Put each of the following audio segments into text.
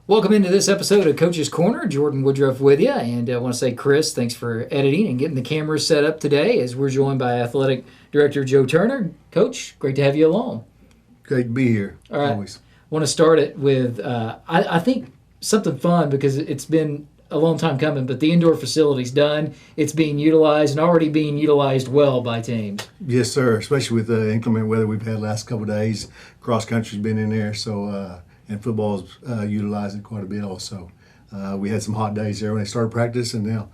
Welcome into this episode of Coach's Corner. Jordan Woodruff with you. And I want to say, Chris, thanks for editing and getting the cameras set up today as we're joined by Athletic Director Joe Turner. Coach, great to have you along. Great to be here. All right. Always. I want to start it with, I think, something fun because it's been a long time coming, but the indoor facility's done. It's being utilized and already being utilized well by teams. Yes, sir, especially with the inclement weather we've had the last couple of days. Cross country's been in there, so and football's utilized it quite a bit also. We had some hot days there when they started practice, and now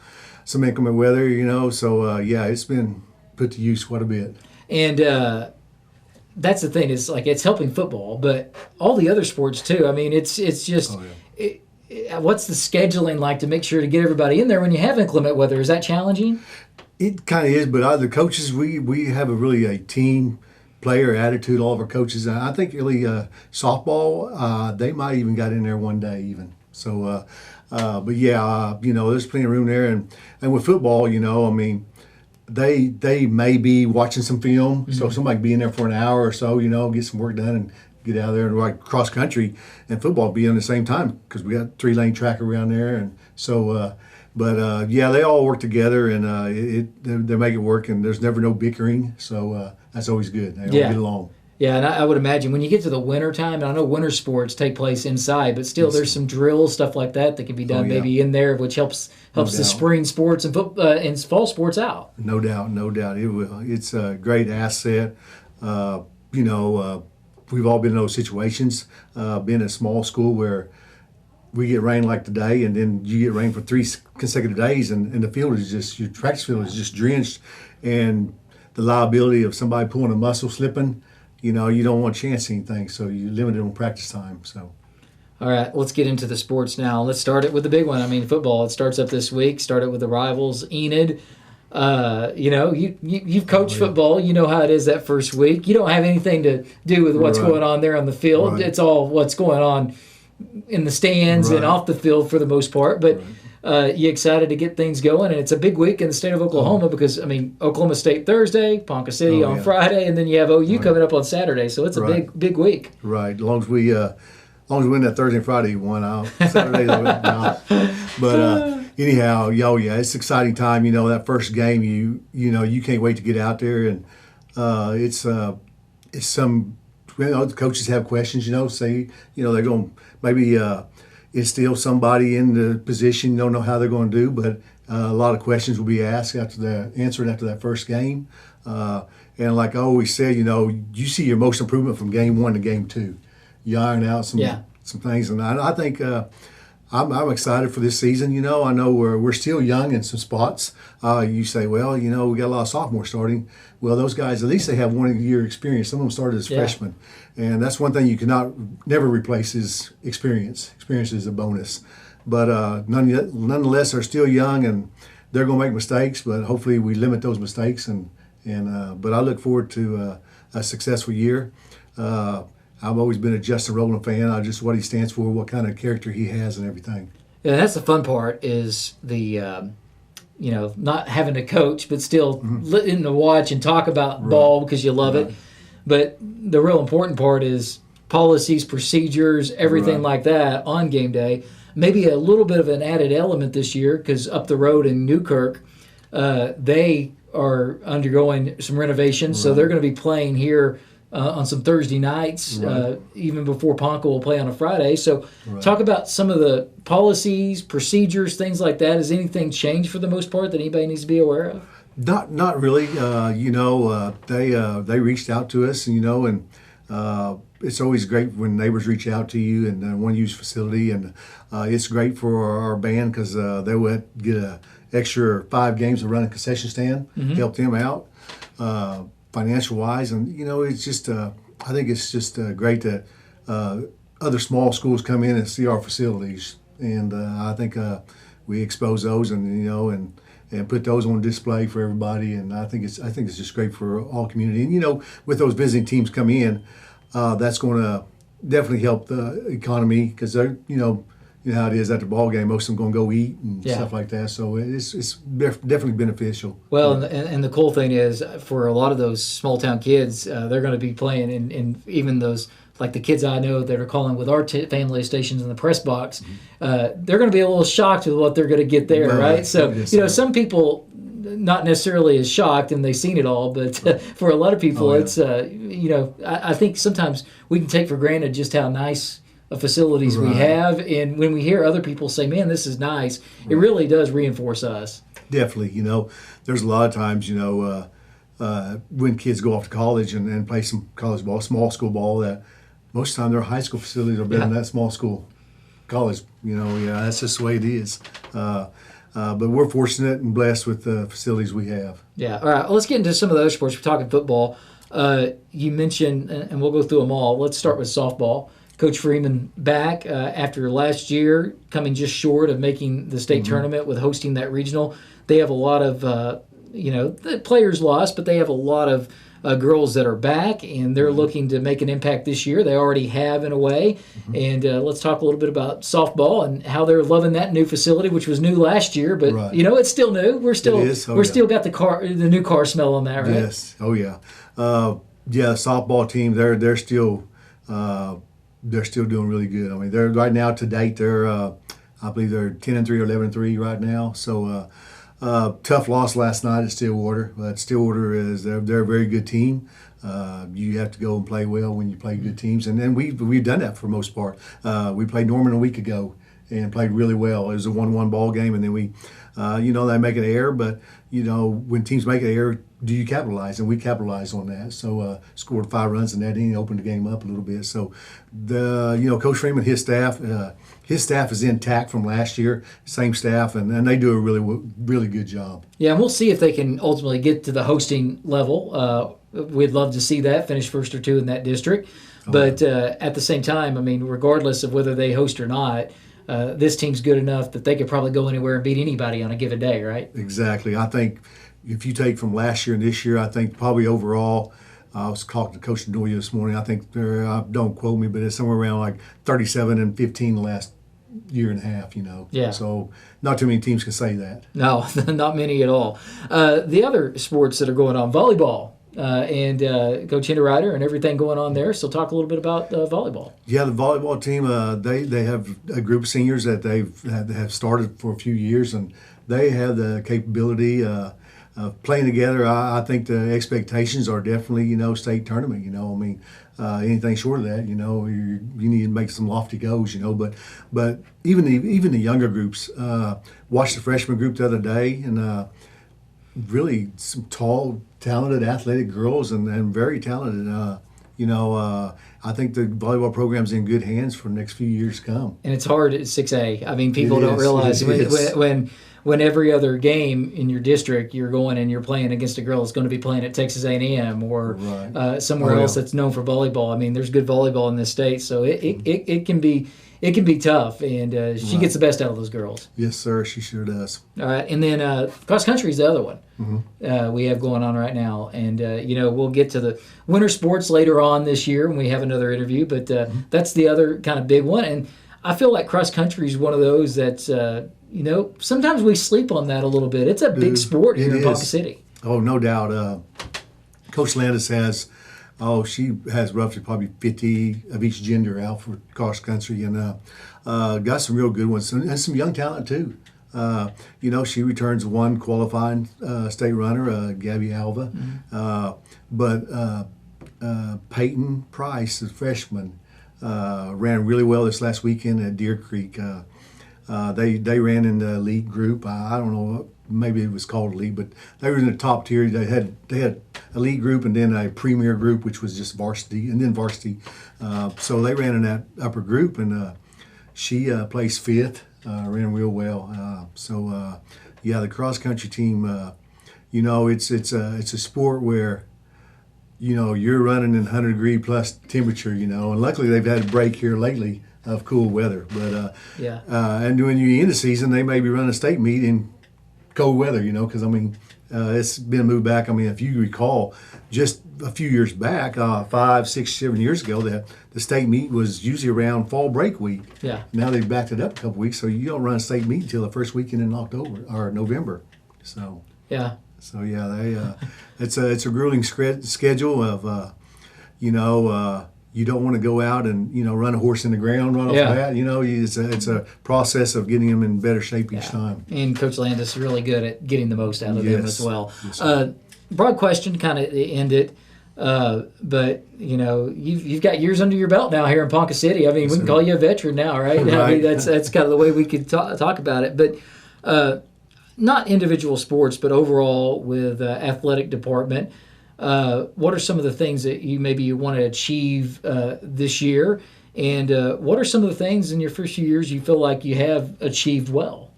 some inclement weather, so yeah, it's been put to use quite a bit. And that's the thing, is like it's helping football, but all the other sports too. I mean, it's just what's the scheduling like to make sure to get everybody in there when you have inclement weather? Is that challenging? It kind of is, but the coaches, we have a team player attitude, all of our coaches. I think really softball, they might even got in there one day even. So, but yeah, there's plenty of room there. And with football, I mean, they may be watching some film, mm-hmm. So somebody can be in there for an hour or so, get some work done and get out of there and ride cross country, and football be in the same time because we got 3-lane track around there, and so. But yeah, they all work together, and they make it work, and there's never no bickering, so that's always good. They all get along. Yeah, and I would imagine when you get to the winter time, and I know winter sports take place inside, but still there's some drills, stuff like that can be done maybe in there, which helps the spring sports and fall sports out. No doubt, it will. It's a great asset. We've all been in those situations. Being a small school where we get rain like today, and then you get rain for 3 consecutive days, and the field is just, your practice field is just drenched, and the liability of somebody pulling a muscle, slipping, you don't want to chance anything, so you limit it on practice time. So, all right, let's get into the sports now. Let's start it with the big one. I mean, football. It starts up this week. Start it with the rivals, Enid. You've coached football. You know how it is that first week. You don't have anything to do with what's going on there on the field. Right. It's all what's going on in the stands and off the field for the most part, but you excited to get things going, and it's a big week in the state of Oklahoma because, I mean, Oklahoma State Thursday, Ponca City on Friday, and then you have OU coming up on Saturday, so it's a big week. Right, as long as we win that Thursday and Friday one out. Saturday, no. But anyhow, it's an exciting time. That first game, you can't wait to get out there, and it's some. The coaches have questions, say, they're going to maybe instill somebody in the position, don't know how they're going to do, but a lot of questions will be asked after that first game. And like I always say, you see your most improvement from game 1 to game 2. You iron out some things, and I think I'm excited for this season. I know we're still young in some spots. You say, well, we got a lot of sophomores starting. Well, those guys, at least they have 1 year experience. Some of them started as freshmen. And that's one thing you never replace is experience. Experience is a bonus. But nonetheless, they're still young, and they're going to make mistakes, but hopefully we limit those mistakes. But I look forward to a successful year. I've always been a Justin Rowland fan. Just what he stands for, what kind of character he has, and everything. Yeah, that's the fun part is the, not having to coach, but still letting to watch and talk about ball because you love it. But the real important part is policies, procedures, everything like that on game day. Maybe a little bit of an added element this year because up the road in Newkirk, they are undergoing some renovations, so they're going to be playing here on some Thursday nights, even before Ponca will play on a Friday. So talk about some of the policies, procedures, things like that. Has anything changed for the most part that anybody needs to be aware of? Not really. They reached out to us, and it's always great when neighbors reach out to you and want to use facility, and it's great for our band because they would get an extra 5 games to run a concession stand, help them out. Financial wise, and it's just I think it's just great that other small schools come in and see our facilities, and I think we expose those and put those on display for everybody, and I think it's just great for all community. And with those visiting teams come in, that's going to definitely help the economy because they're how it is at the ball game. Most of them going to go eat and stuff like that. So it's definitely beneficial. Well, and the cool thing is for a lot of those small town kids, they're going to be playing in even those like the kids I know that are calling with our family stations in the press box, they're going to be a little shocked with what they're going to get there, right? So, some people not necessarily as shocked and they've seen it all, but for a lot of people, it's, I think sometimes we can take for granted just how nice facilities we have. And when we hear other people say, man, this is nice, it really does reinforce us. Definitely. There's a lot of times, when kids go off to college and play some college ball, small school ball, that most of the time their high school facilities are better than that small school college. That's just the way it is. But we're fortunate and blessed with the facilities we have. Yeah. All right. Well, let's get into some of the other sports. We're talking football. You mentioned, and we'll go through them all. Let's start with softball. Coach Freeman back after last year, coming just short of making the state tournament with hosting that regional. They have a lot of, the players lost, but they have a lot of girls that are back, and they're looking to make an impact this year. They already have, in a way. And let's talk a little bit about softball and how they're loving that new facility, which was new last year, but it's still new. We're still still got the new car smell on that, right? Yes. Oh yeah. Softball team. They're still doing really good. I mean, they're right now to date. I believe they're 10-3 or 11-3 right now. So. Tough loss last night at Stillwater, but Stillwater they're a very good team. You have to go and play well when you play good teams, and then we've done that for the most part. We played Norman a week ago and played really well. It was a 1-1 ball game, and then we, they make an error, but when teams make an error, do you capitalize? And we capitalized on that. So scored 5 runs in that inning, opened the game up a little bit. So Coach Freeman, his staff is intact from last year, same staff, and they do a really good job. Yeah, and we'll see if they can ultimately get to the hosting level. We'd love to see that, finish first or two in that district. But at the same time, I mean, regardless of whether they host or not, this team's good enough that they could probably go anywhere and beat anybody on a given day, right? Exactly. I think if you take from last year and this year, I think probably overall, I was talking to Coach Noya this morning. I think don't quote me, but it's somewhere around like 37-15 the last year and a half. Yeah. So not too many teams can say that. No, not many at all. The other sports that are going on, volleyball, and Coach Hinderrider and everything going on there. So talk a little bit about volleyball. Yeah, the volleyball team. They have a group of seniors that have started for a few years, and they have the capability. Playing together, I think the expectations are definitely, state tournament. Anything short of that, you need to make some lofty goals. But even the younger groups. Watched the freshman group the other day, and really some tall, talented, athletic girls, and very talented. I think the volleyball program's in good hands for the next few years to come. And it's hard at 6A. I mean, people don't realize when every other game in your district you're going and you're playing against a girl that's going to be playing at Texas A&M or somewhere else that's known for volleyball. I mean, there's good volleyball in this state, so it can be tough, and she gets the best out of those girls. Yes, sir, she sure does. All right, and then cross country is the other one we have going on right now, and we'll get to the winter sports later on this year when we have another interview, but that's the other kind of big one, and I feel like cross country is one of those that's sometimes we sleep on that a little bit. It's a big sport here in Ponca City. Oh, no doubt. Coach Landis she has roughly probably 50 of each gender out for cross country, and got some real good ones and some young talent too. She returns one qualifying state runner, Gabby Alva, but Peyton Price, the freshman, ran really well this last weekend at Deer Creek. They ran in the elite group. I don't know, maybe it was called elite, but they were in the top tier. They had elite group and then a premier group, which was just varsity, and then varsity. So they ran in that upper group, and she placed fifth. Ran real well. The cross country team. It's a sport where you're running in 100-degree plus temperature. And luckily they've had a break here lately of cool weather. But and when you end the season, they may be running a state meet in cold weather. Because it's been moved back. If you recall, just a few years back, 5, 6, 7 years ago, the state meet was usually around fall break week. Yeah. Now they've backed it up a couple weeks, so you don't run a state meet until the first weekend in October or November. So yeah. So yeah, it's a grueling schedule of you don't want to go out and run a horse in the ground right off the bat. It's a process of getting them in better shape each time. And Coach Landis is really good at getting the most out of them as well. Yes, broad question, kind of end it. But you've got years under your belt now here in Ponca City. I mean, we can call you a veteran now, right? Right. I mean, that's kind of the way we could talk about it. But not individual sports, but overall with athletic department. What are some of the things that you want to achieve this year? And what are some of the things in your first few years you feel like you have achieved well?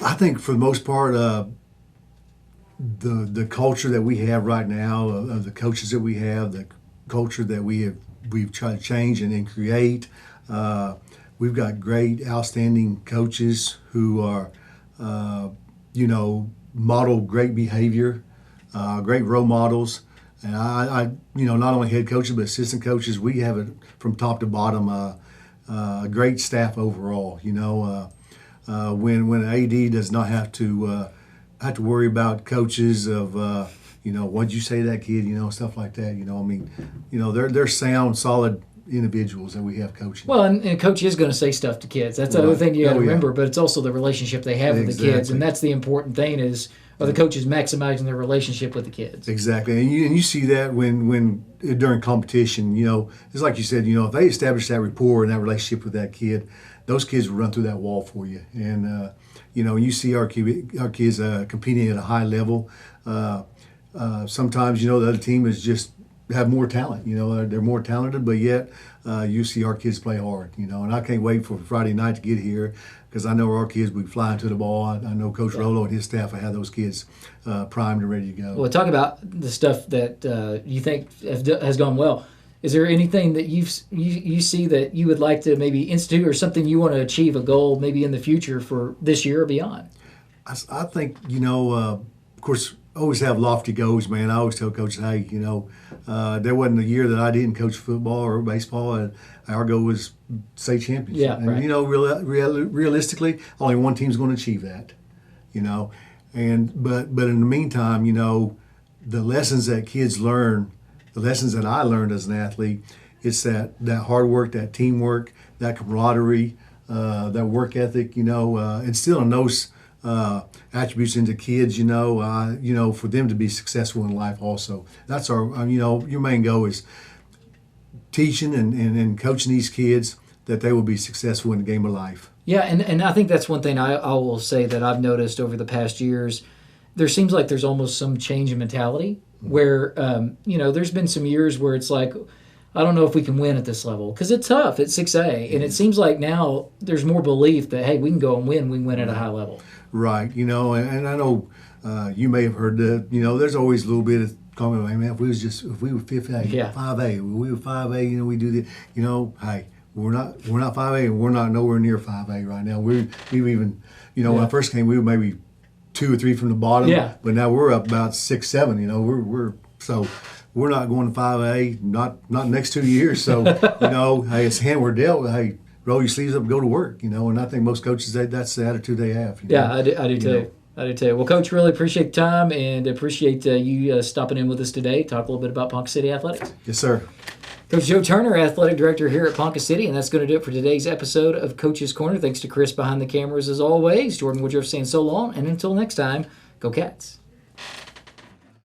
I think for the most part, the culture that we have right now, of the coaches that we have, the culture that we've tried to change and create. We've got great, outstanding coaches who are, model great behavior. Great role models, and I not only head coaches but assistant coaches. We have it from top to bottom. A great staff overall. When an AD does not have to worry about coaches of what'd you say to that kid, stuff like that. They're sound, solid individuals that we have coaching. Well, and a coach is going to say stuff to kids. That's the other thing you got to remember. But it's also the relationship they have with the kids, and that's the important thing is. Or the coaches maximizing their relationship with the kids. Exactly, and you see that when during competition, it's like you said, if they establish that rapport and that relationship with that kid, those kids will run through that wall for you. And you see our kids competing at a high level. Sometimes the other team is just have more talent. They're more talented, but yet you see our kids play hard. And I can't wait for Friday night to get here. Because I know our kids will be flying to the ball. I know Coach Rolo and his staff will have those kids primed and ready to go. Well, talk about the stuff that you think has gone well. Is there anything that you see that you would like to maybe institute or something you want to achieve, a goal maybe in the future for this year or beyond? I think, of course, always have lofty goals, man. I always tell coaches, hey, there wasn't a year that I didn't coach football or baseball, and our goal was state championship. Yeah, and right. Realistically, only one team's going to achieve that. And but in the meantime, the lessons that kids learn, the lessons that I learned as an athlete, it's that hard work, that teamwork, that camaraderie, that work ethic. Instilling those attributes into kids, for them to be successful in life also. That's our, your main goal is teaching and coaching these kids that they will be successful in the game of life. Yeah, and I think that's one thing I will say that I've noticed over the past years. There seems like there's almost some change in mentality where, there's been some years where it's like, I don't know if we can win at this level because it's tough. It's 6A. And it seems like now there's more belief that, hey, we can go and win. We can win at a high level. Right. And I know you may have heard that, there's always a little bit of comment, like, man, if we were 5A, Yeah. 5A, we were 5A, we do this, hey, we're not 5A and we're not nowhere near 5A right now. We've even, when I first came, we were maybe 2 or 3 from the bottom. Yeah. But now we're up about 6, 7, we're not going to 5A, not next 2 years. So, hey, it's hand we're dealt with. Hey, roll your sleeves up and go to work, and I think most coaches, that's the attitude they have. Yeah, I do too. I do too. Well, Coach, really appreciate the time and appreciate you stopping in with us today. Talk a little bit about Ponca City Athletics. Yes, sir. Coach Joe Turner, Athletic Director here at Ponca City, and that's going to do it for today's episode of Coach's Corner. Thanks to Chris behind the cameras as always. Jordan Woodruff saying so long, and until next time, go Cats.